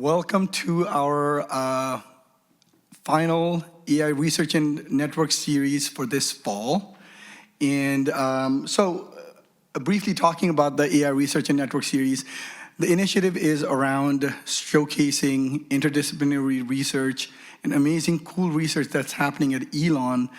Welcome to our final AI Research and Network series for this fall. And briefly talking about the AI Research and Network series, the initiative is around showcasing interdisciplinary research and amazing cool research that's happening at Elon,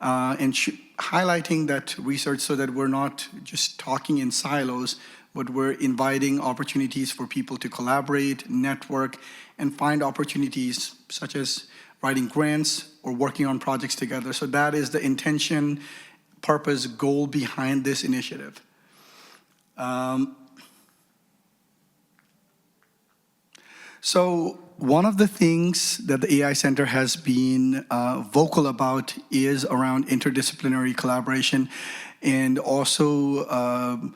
and highlighting that research so that we're not just talking in silos, but we're inviting opportunities for people to collaborate, network, and find opportunities such as writing grants or working on projects together. So that is the intention, purpose, goal behind this initiative. So one of the things that the AI Center has been vocal about is around interdisciplinary collaboration, and also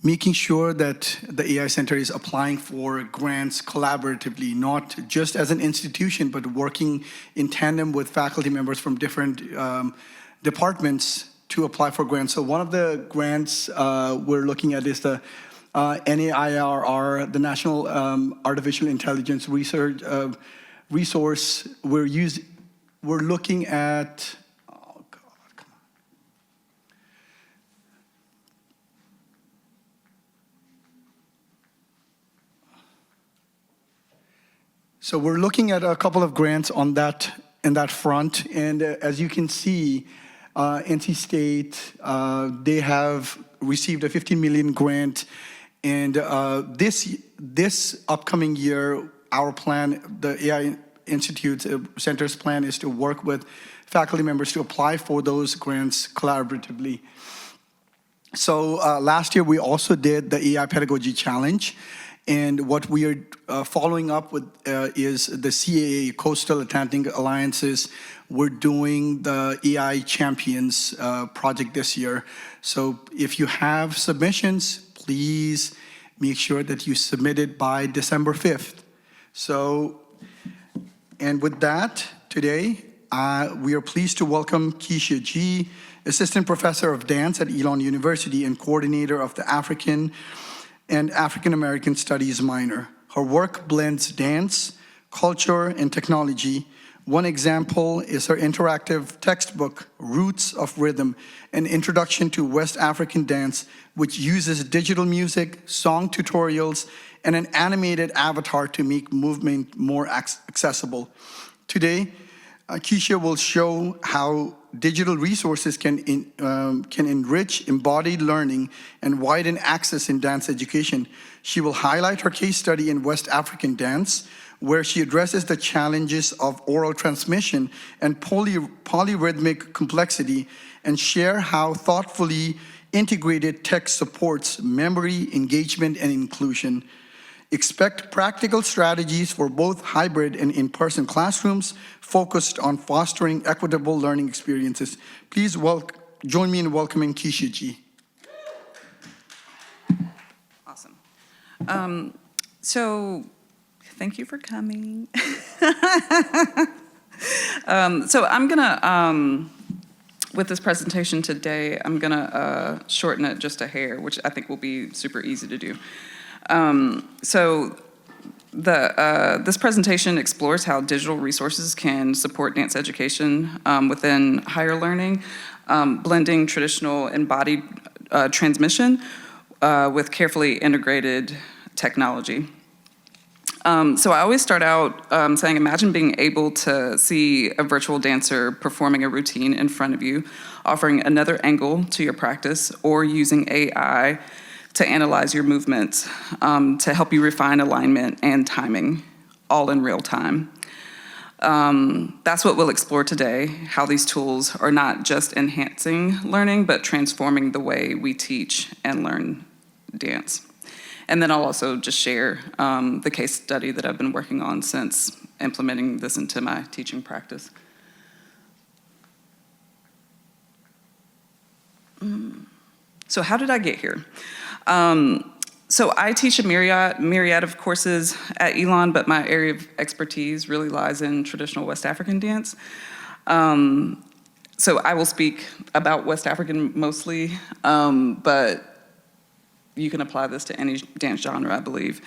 making sure that the AI Center is applying for grants collaboratively, not just as an institution, but working in tandem with faculty members from different departments to apply for grants. So one of the grants we're looking at is the NAIRR, the National Artificial Intelligence Research Resource. We're looking at, oh God, come on. So we're looking at a couple of grants on that, in that front, and as you can see, NC State, they have received a $15 million grant. And this upcoming year, our plan, the AI Institute Center's plan, is to work with faculty members to apply for those grants collaboratively. So last year we also did the AI Pedagogy Challenge, and what we are following up with is the CAA, Coastal Atlantic Alliances. We're doing the AI Champions project this year. So if you have submissions, please make sure that you submit it by December 5th. So, and with that, today, we are pleased to welcome Keshia G., Assistant Professor of Dance at Elon University and Coordinator of the African and African American Studies minor. Her work blends dance, culture, and technology. One example is her interactive textbook, Roots of Rhythm, an introduction to West African dance, which uses digital music, song tutorials, and an animated avatar to make movement more accessible. Today, Keshia will show how digital resources can enrich embodied learning and widen access in dance education. She will highlight her case study in West African dance, where she addresses the challenges of oral transmission and polyrhythmic complexity, and share how thoughtfully integrated tech supports memory, engagement, and inclusion. Expect practical strategies for both hybrid and in-person classrooms focused on fostering equitable learning experiences. Please join me in welcoming Keshia G. Awesome. So thank you for coming. So I'm gonna, with this presentation today, I'm gonna shorten it just a hair, which I think will be super easy to do. So this presentation explores how digital resources can support dance education within higher learning, blending traditional embodied transmission with carefully integrated technology. So I always start out saying, imagine being able to see a virtual dancer performing a routine in front of you, offering another angle to your practice, or using AI to analyze your movements to help you refine alignment and timing, all in real time. That's what we'll explore today, how these tools are not just enhancing learning, but transforming the way we teach and learn dance. And then I'll also just share the case study that I've been working on since implementing this into my teaching practice. So how did I get here? So I teach a myriad of courses at Elon, but my area of expertise really lies in traditional West African dance. So I will speak about West African mostly, but you can apply this to any dance genre, I believe.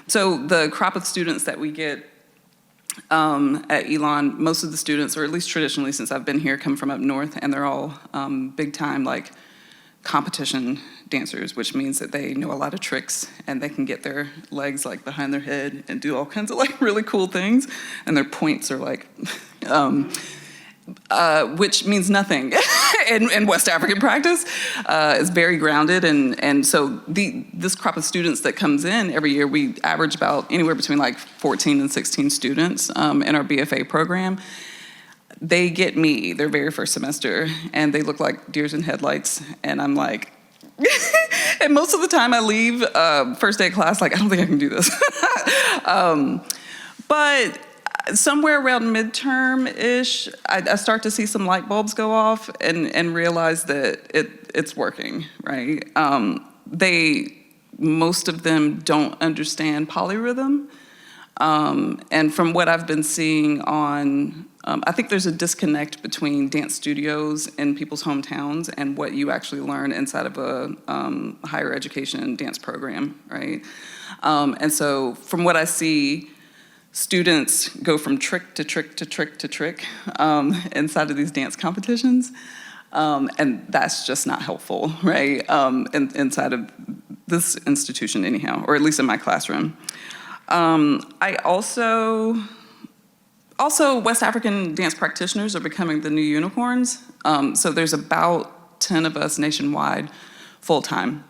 So the crop of students that we get at Elon, most of the students, or at least traditionally since I've been here, come from up north, and they're all big time like competition dancers, which means that they know a lot of tricks and they can get their legs like behind their head and do all kinds of like really cool things, and their points are like which means nothing in West African practice. It's very grounded, and so this crop of students that comes in every year, we average about anywhere between like 14 and 16 students in our BFA program. They get me their very first semester, and they look like deers in headlights, and I'm like, and most of the time I leave first day of class like, I don't think I can do this. But somewhere around midterm-ish, I start to see some light bulbs go off and realize that it's working, right? Most of them don't understand polyrhythm. And from what I've been seeing on, I think there's a disconnect between dance studios in people's hometowns and what you actually learn inside of a higher education dance program, right? And so from what I see, students go from trick to trick to trick to trick inside of these dance competitions. And that's just not helpful, right? Inside of this institution anyhow, or at least in my classroom. I also West African dance practitioners are becoming the new unicorns. So there's about 10 of us nationwide full-time.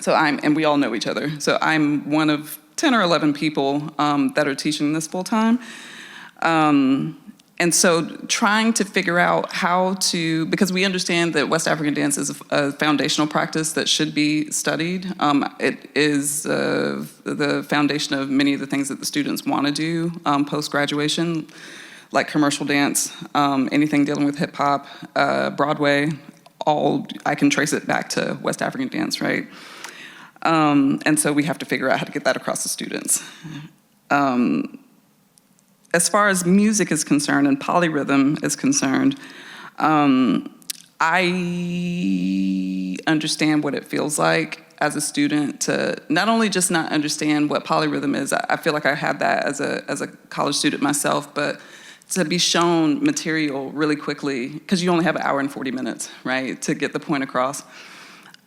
And we all know each other. So I'm one of 10 or 11 people that are teaching this full-time. And so trying to figure out how to, because we understand that West African dance is a foundational practice that should be studied. It is the foundation of many of the things that the students want to do post-graduation, like commercial dance, anything dealing with hip-hop, Broadway, I can trace it back to West African dance, right? And so we have to figure out how to get that across to students. As far as music is concerned and polyrhythm is concerned, I understand what it feels like as a student to not only just not understand what polyrhythm is, I feel like I had that as a college student myself, but to be shown material really quickly, because you only have an hour and 40 minutes, right, to get the point across.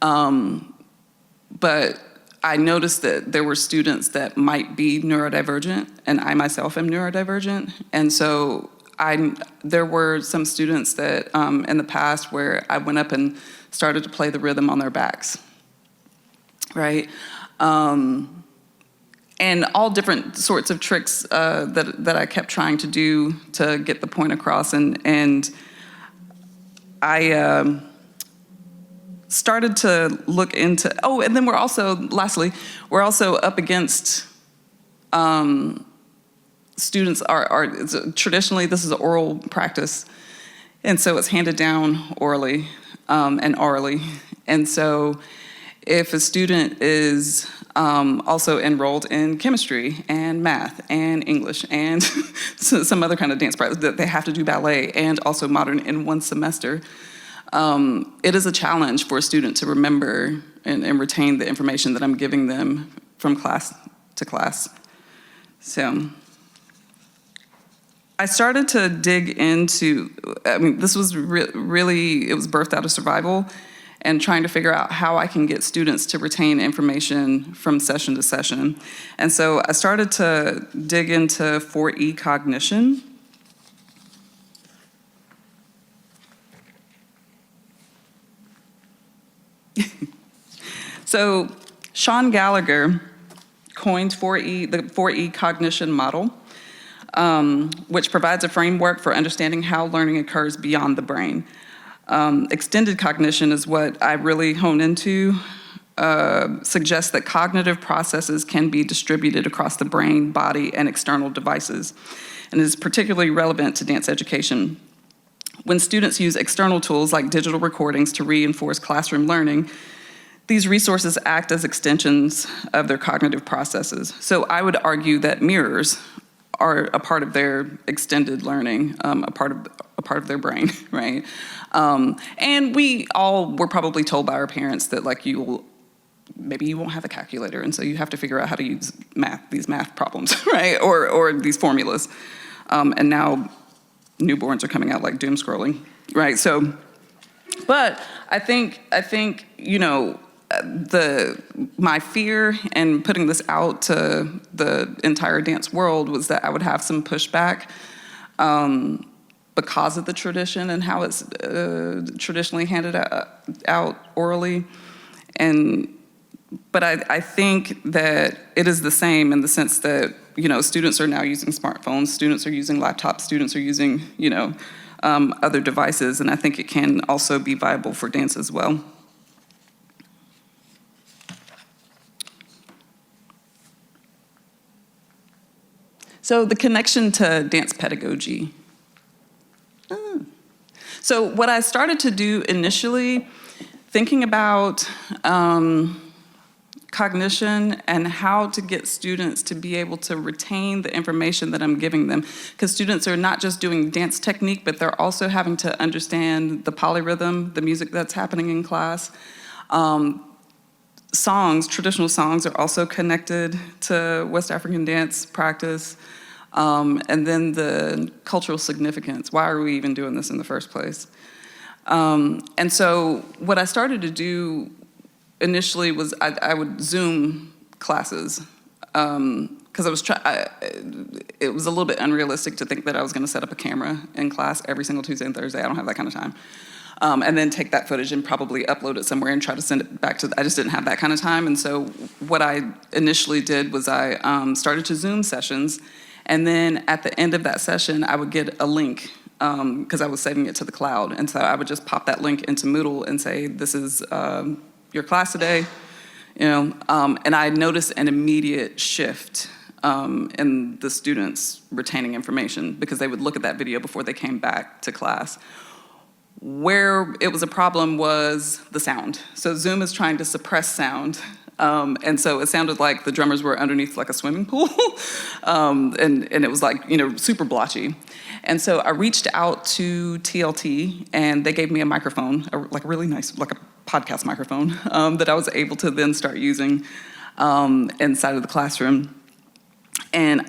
But I noticed that there were students that might be neurodivergent, and I myself am neurodivergent. And so there were some students that in the past where I went up and started to play the rhythm on their backs, right? And all different sorts of tricks that I kept trying to do to get the point across. And I started to look into, and then lastly, we're also up against students traditionally this is an oral practice, and so it's handed down orally and orally. And so if a student is also enrolled in chemistry and math and English and some other kind of dance practice, that they have to do ballet and also modern in one semester, it is a challenge for a student to remember and retain the information that I'm giving them from class to class. So I started to dig into, this was really, it was birthed out of survival and trying to figure out how I can get students to retain information from session to session. And so I started to dig into 4E Cognition. So Sean Gallagher coined the 4E Cognition model, which provides a framework for understanding how learning occurs beyond the brain. Extended cognition is what I really hone into, suggests that cognitive processes can be distributed across the brain, body, and external devices, and is particularly relevant to dance education. When students use external tools like digital recordings to reinforce classroom learning, these resources act as extensions of their cognitive processes. So I would argue that mirrors are a part of their extended learning, a part of their brain, right? And we all were probably told by our parents that like you will maybe you won't have a calculator, and so you have to figure out how to use these math problems, right? Or these formulas. And now newborns are coming out like doom scrolling, right? So, but I think my fear in putting this out to the entire dance world was that I would have some pushback because of the tradition and how it's traditionally handed out orally. But I think that it is the same in the sense that, students are now using smartphones, students are using laptops, students are using, other devices, and I think it can also be viable for dance as well. So the connection to dance pedagogy. So what I started to do initially, thinking about cognition and how to get students to be able to retain the information that I'm giving them, because students are not just doing dance technique, but they're also having to understand the polyrhythm, the music that's happening in class. Traditional songs are also connected to West African dance practice. And then the cultural significance. Why are we even doing this in the first place? And so what I started to do initially was I would Zoom classes because it was a little bit unrealistic to think that I was going to set up a camera in class every single Tuesday and Thursday. I don't have that kind of time. And then take that footage and probably upload it somewhere and try to send it back I just didn't have that kind of time. And so what I initially did was I started to Zoom sessions. And then at the end of that session, I would get a link because I was saving it to the cloud. And so I would just pop that link into Moodle and say, this is your class today. And I noticed an immediate shift in the students retaining information because they would look at that video before they came back to class. Where it was a problem was the sound. So Zoom is trying to suppress sound. And so it sounded like the drummers were underneath like a swimming pool. And it was like, super blotchy. And so I reached out to TLT and they gave me a microphone, like a really nice, like a podcast microphone that I was able to then start using inside of the classroom. And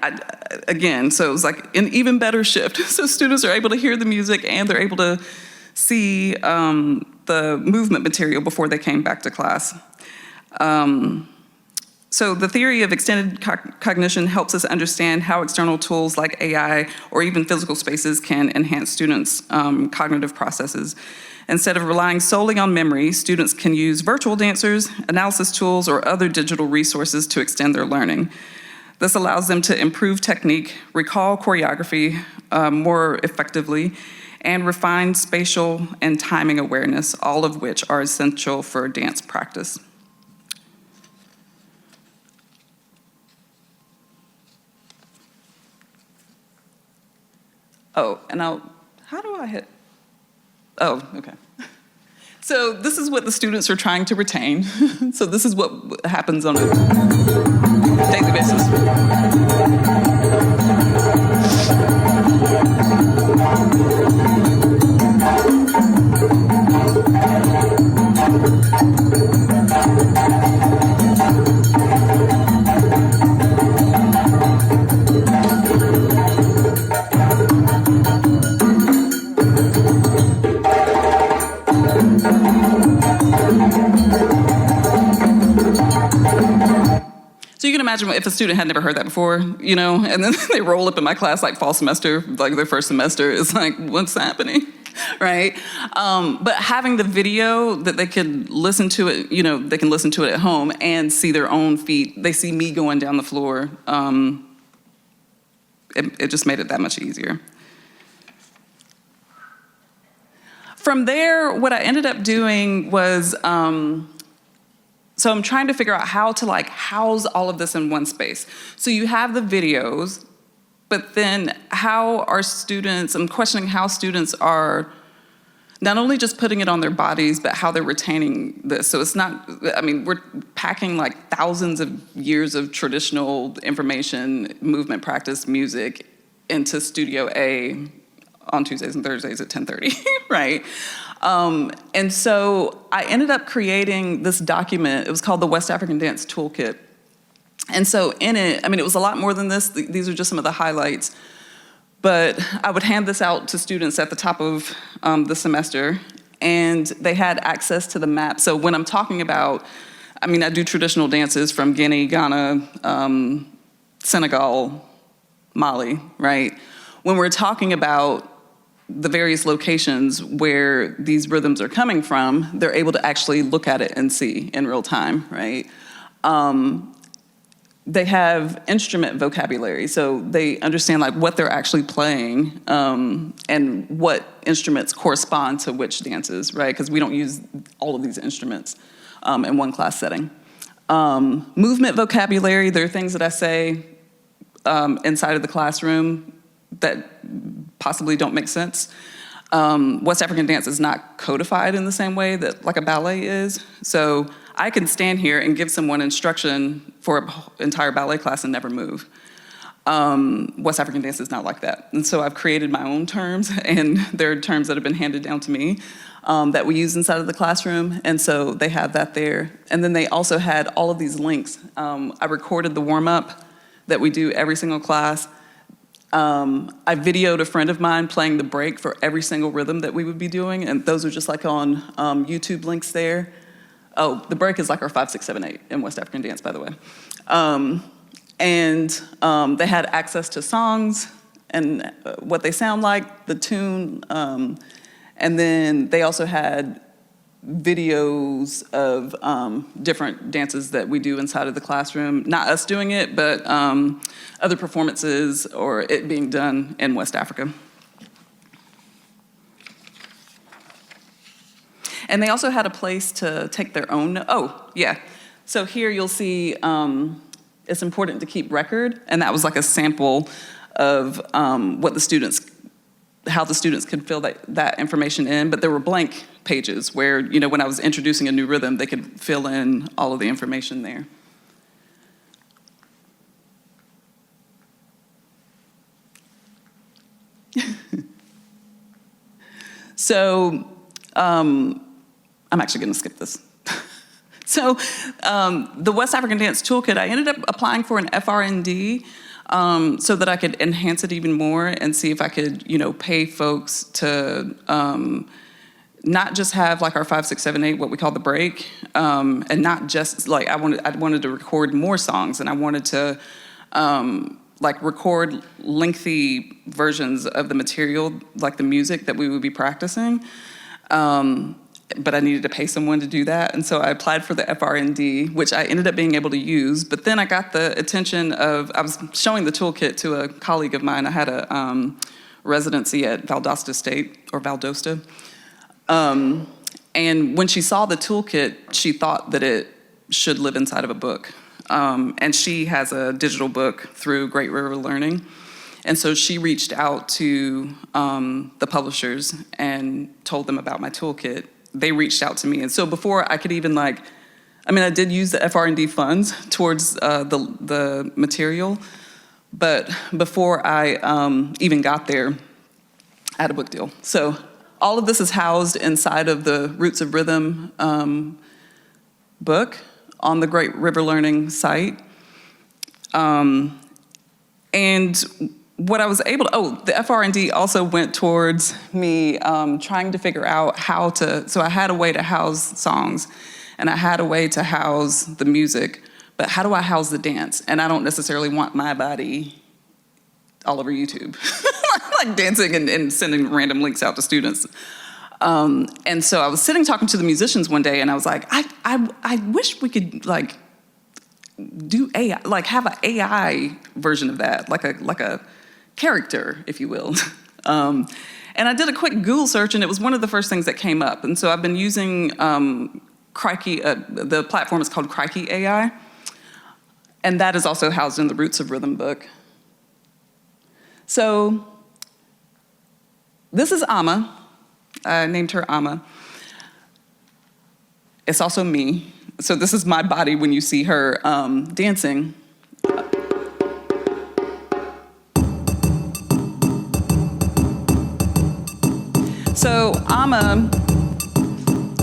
so it was like an even better shift. So students are able to hear the music and they're able to see the movement material before they came back to class. So the theory of extended cognition helps us understand how external tools like AI or even physical spaces can enhance students' cognitive processes. Instead of relying solely on memory, students can use virtual dancers, analysis tools, or other digital resources to extend their learning. This allows them to improve technique, recall choreography more effectively, and refine spatial and timing awareness, all of which are essential for dance practice. Oh, and how do I hit? Oh, okay. So this is what the students are trying to retain. So this is what happens on a daily basis. So you can imagine if a student had never heard that before, and then they roll up in my class like fall semester, like their first semester, it's like, what's happening, right? But having the video that they can listen to it, they can listen to it at home and see their own feet. They see me going down the floor. It just made it that much easier. From there, what I ended up doing was, so I'm trying to figure out how to house all of this in one space. So you have the videos, but then I'm questioning how students are not only just putting it on their bodies, but how they're retaining this. So it's not, we're packing thousands of years of traditional information, movement practice, music into Studio A on Tuesdays and Thursdays at 10:30, right? And so I ended up creating this document. It was called the West African Dance Toolkit. And so in it, I mean, it was a lot more than this. These are just some of the highlights. But I would hand this out to students at the top of the semester, and they had access to the map. So when I'm talking about, I mean, I do traditional dances from Guinea, Ghana, Senegal, Mali, right? When we're talking about the various locations where these rhythms are coming from, they're able to actually look at it and see in real time, right? They have instrument vocabulary, so they understand like what they're actually playing and what instruments correspond to which dances, right? Because we don't use all of these instruments in one class setting. Movement vocabulary, there are things that I say inside of the classroom that possibly don't make sense. West African dance is not codified in the same way that like a ballet is. So I can stand here and give someone instruction for an entire ballet class and never move. West African dance is not like that. And so I've created my own terms, and there are terms that have been handed down to me that we use inside of the classroom, and so they have that there. And then they also had all of these links. I recorded the warm-up that we do every single class. I videoed a friend of mine playing the break for every single rhythm that we would be doing, and those are just like on YouTube links there. Oh, the break is like our 5, 6, 7, 8 in West African dance, by the way. They had access to songs and what they sound like, the tune, and then they also had videos of different dances that we do inside of the classroom. Not us doing it, but other performances or it being done in West Africa. And they also had a place to take their own, So here you'll see it's important to keep record, and that was like a sample of what the students, how the students could fill that information in, but there were blank pages where, you know, when I was introducing a new rhythm, they could fill in all of the information there. So, I'm actually gonna skip this. So, the West African Dance Toolkit, I ended up applying for an FRND so that I could enhance it even more and see if I could, you know, pay folks to not just have like our 5, 6, 7, 8, what we call the break, and not just like I wanted to record more songs, and I wanted to like record lengthy versions of the material, like the music that we would be practicing. But I needed to pay someone to do that, and so I applied for the FRND, which I ended up being able to use. But then I got the attention of, I was showing the toolkit to a colleague of mine. I had a residency at Valdosta State, or Valdosta. And when she saw the toolkit, she thought that it should live inside of a book. And she has a digital book through Great River Learning. And so she reached out to the publishers and told them about my toolkit. They reached out to me. And so before I could even I did use the FR&D funds towards the material, but before I even got there, I had a book deal. So all of this is housed inside of the Roots of Rhythm book on the Great River Learning site. And what I was able to, the FR&D also went towards me trying to figure out how to, so I had a way to house songs, and I had a way to house the music, but how do I house the dance? And I don't necessarily want my body all over YouTube, like dancing and sending random links out to students. And so I was sitting talking to the musicians one day, and I was like, I wish we could do AI, have an AI version of that, like a character, if you will. And I did a quick Google search, and it was one of the first things that came up. And so I've been using Crikey, the platform is called Crikey AI, and that is also housed in the Roots of Rhythm book. So this is Amma. I named her Amma. It's also me. So this is my body when you see her dancing. So Amma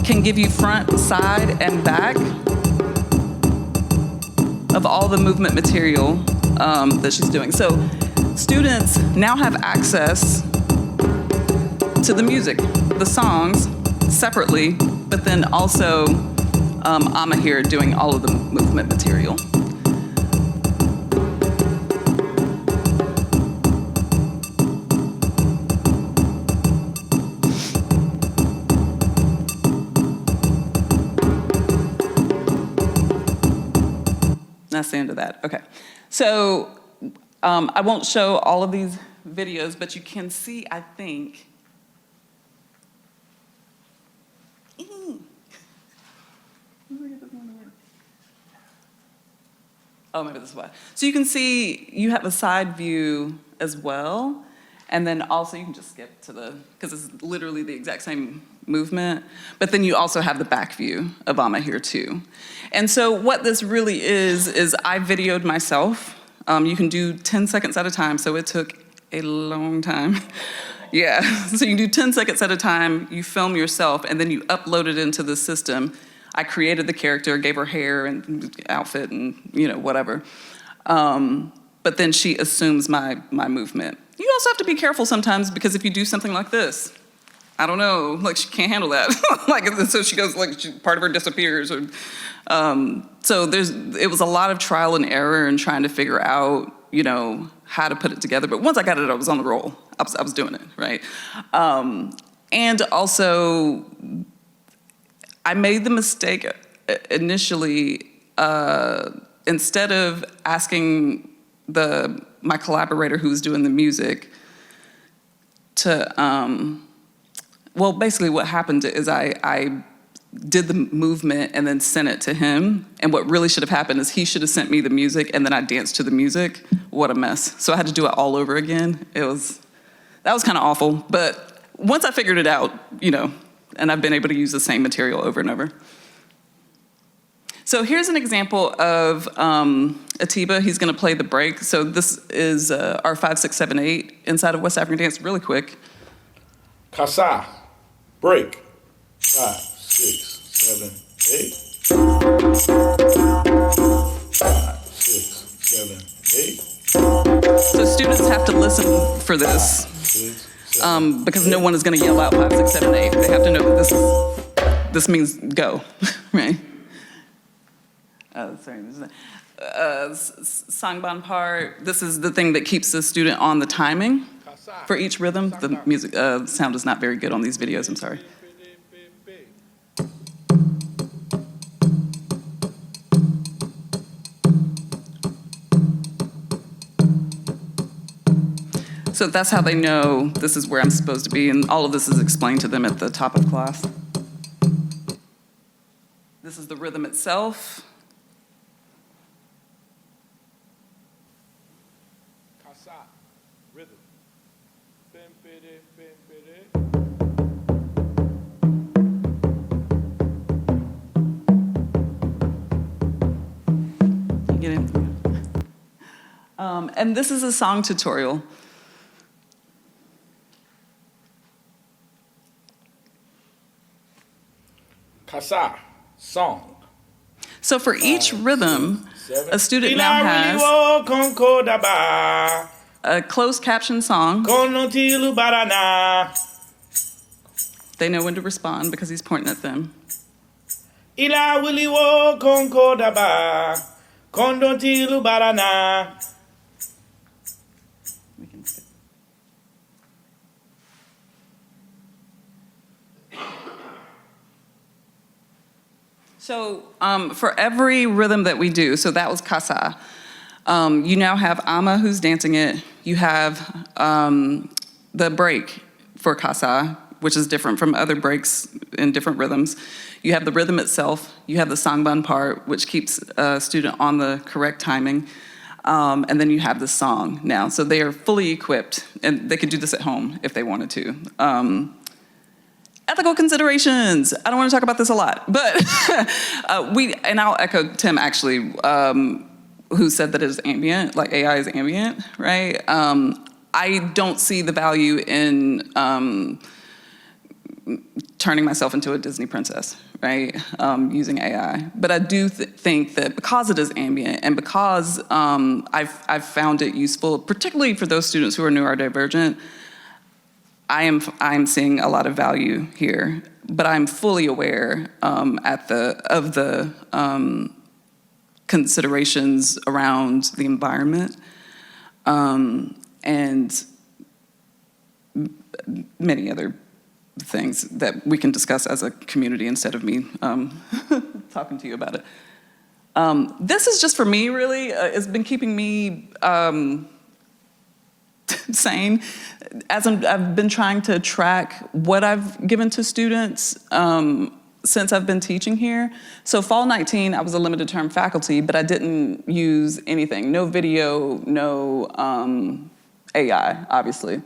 can give you front, side, and back of all the movement material that she's doing. So students now have access to the music, the songs separately, but then also Amma here doing all of the movement material. That's the end of that. Okay. So I won't show all of these videos, but you can see, I think, oh, maybe this is why. So you can see you have a side view as well. And then also you can just skip to the, because it's literally the exact same movement. But then you also have the back view of Amma here too. And so what this really is I videoed myself. You can do 10 seconds at a time, so it took a long time. Yeah, so you can do 10 seconds at a time, you film yourself, and then you upload it into the system. I created the character, gave her hair and outfit and, you know, whatever. But then she assumes my movement. You also have to be careful sometimes, because if you do something like this, I don't know, like she can't handle that. Like, so she goes, like part of her disappears. Or, so it was a lot of trial and error and trying to figure out, you know, how to put it together. But once I got it, I was on the roll. I was doing it, right? And also, I made the mistake initially, instead of asking my collaborator who was doing the music to, well, basically what happened is I did the movement and then sent it to him. And what really should have happened is he should have sent me the music and then I danced to the music. What a mess. So I had to do it all over again. That was kind of awful. But once I figured it out, you know, and I've been able to use the same material over and over. So here's an example of Atiba. He's going to play the break. So this is our 5, 6, 7, 8 inside of West African dance, really quick. Kasa, break. 5, 6, 7, 8. 5, 6, 7, 8. So students have to listen for this. 5, 6, 7, because no one is going to yell out 5, 6, 7, 8. They have to know that this means go, right? Sorry, sangban part. This is the thing that keeps the student on the timing for each rhythm. The music sound is not very good on these videos. I'm sorry. So that's how they know this is where I'm supposed to be, and all of this is explained to them at the top of class. This is the rhythm itself. Kasa, rhythm. You get it? And this is a song tutorial. Kasa, song. So for each rhythm, a student now has a closed caption song. They know when to respond because he's pointing at them. We can skip. So for every rhythm that we do, so that was Kasa, you now have Amma who's dancing it. You have the break for Kasa, which is different from other breaks in different rhythms. You have the rhythm itself. You have the sangban part, which keeps a student on the correct timing. And then you have the song now. So they are fully equipped, and they could do this at home if they wanted to. Ethical considerations. I don't want to talk about this a lot, but and I'll echo Tim actually, who said that it is ambient, like AI is ambient, right? I don't see the value in turning myself into a Disney princess, right, using AI. But I do think that because it is ambient and because I've found it useful, particularly for those students who are neurodivergent, I am seeing a lot of value here. But I'm fully aware of the considerations around the environment and many other things that we can discuss as a community instead of me talking to you about it. This is just for me, really. It's been keeping me sane as I've been trying to track what I've given to students since I've been teaching here. So fall 19, I was a limited term faculty, but I didn't use anything. No video, no AI, obviously.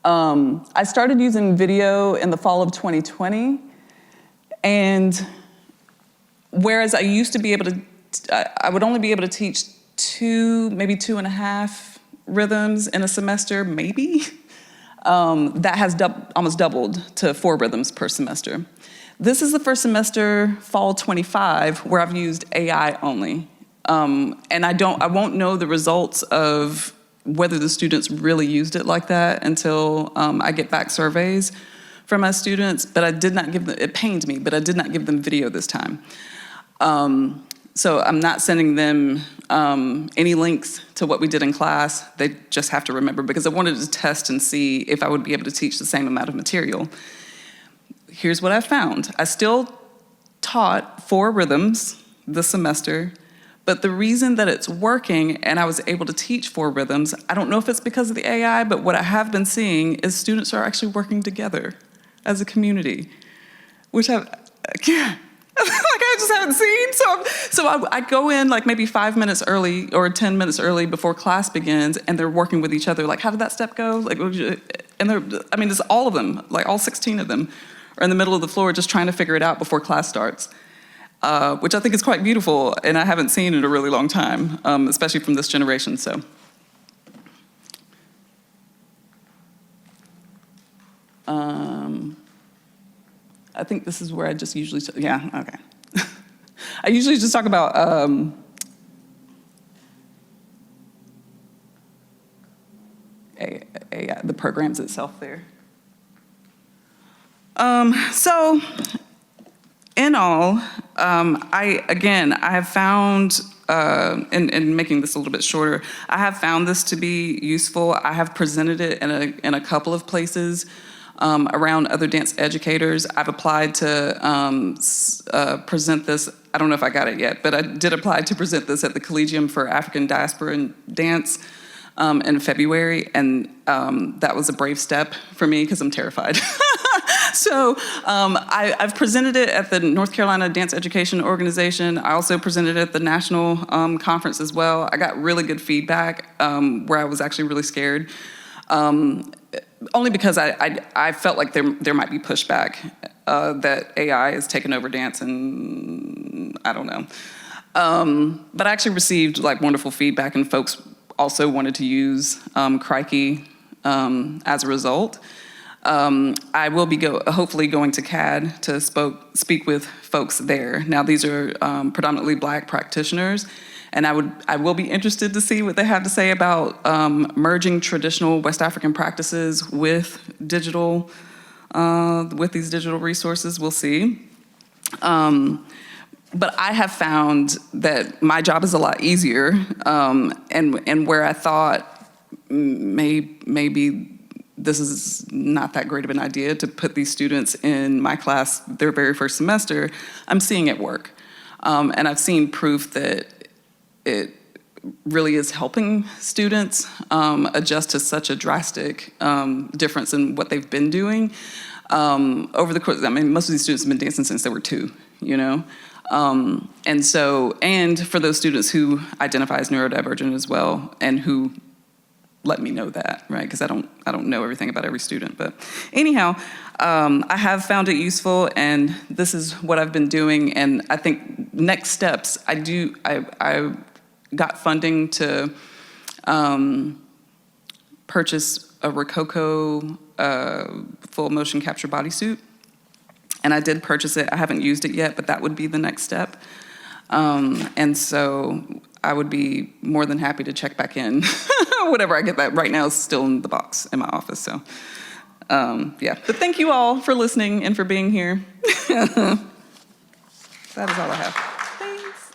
I started using video in the fall of 2020, and whereas I used to be able to, I would only be able to teach maybe 2.5 rhythms in a semester, maybe. That has almost doubled to 4 rhythms per semester. This is the first semester, fall 25, where I've used AI only. And I won't know the results of whether the students really used it like that until I get back surveys from my students, but I did not give them, it pained me, but I did not give them video this time. So I'm not sending them any links to what we did in class. They just have to remember, because I wanted to test and see if I would be able to teach the same amount of material. Here's what I found. I still taught 4 rhythms this semester, but the reason that it's working and I was able to teach 4 rhythms, I don't know if it's because of the AI, but what I have been seeing is students are actually working together as a community, which I just haven't seen. So I go in like maybe 5 minutes early or 10 minutes early before class begins, and they're working with each other. Like, how did that step go? Like, and it's all of them, like all 16 of them are in the middle of the floor just trying to figure it out before class starts, which I think is quite beautiful, and I haven't seen in a really long time, especially from this generation. So. I think this is where I just usually, okay. I usually just talk about the programs itself there. So, in all, I have found, in making this a little bit shorter, I have found this to be useful. I have presented it in a couple of places. Around other dance educators. I've applied to present this. I don't know if I got it yet, but I did apply to present this at the Collegium for African Diaspora and Dance in February, and that was a brave step for me because I'm terrified. So I've presented it at the North Carolina Dance Education Organization. I also presented it at the national conference as well. I got really good feedback where I was actually really scared. Only because I felt like there might be pushback that AI is taking over dance, and I don't know. But I actually received like wonderful feedback, and folks also wanted to use Crikey as a result. I will be hopefully going to CAD to speak with folks there. Now these are predominantly Black practitioners. And I will be interested to see what they have to say about merging traditional West African practices with digital, with these digital resources. We'll see. But I have found that my job is a lot easier, and where I thought maybe this is not that great of an idea to put these students in my class their very first semester, I'm seeing it work. And I've seen proof that it really is helping students adjust to such a drastic difference in what they've been doing over the course. I mean, most of these students have been dancing since they were 2, you know? And for those students who identify as neurodivergent as well, and who let me know that, right? Because I don't know everything about every student. But anyhow, I have found it useful, and this is what I've been doing. And I think next steps, I got funding to purchase a Rococo full motion capture bodysuit. And I did purchase it. I haven't used it yet, but that would be the next step. And so I would be more than happy to check back in whatever I get that. Right now, it's still in the box in my office. So, yeah. But thank you all for listening and for being here. That is all I have. Thanks.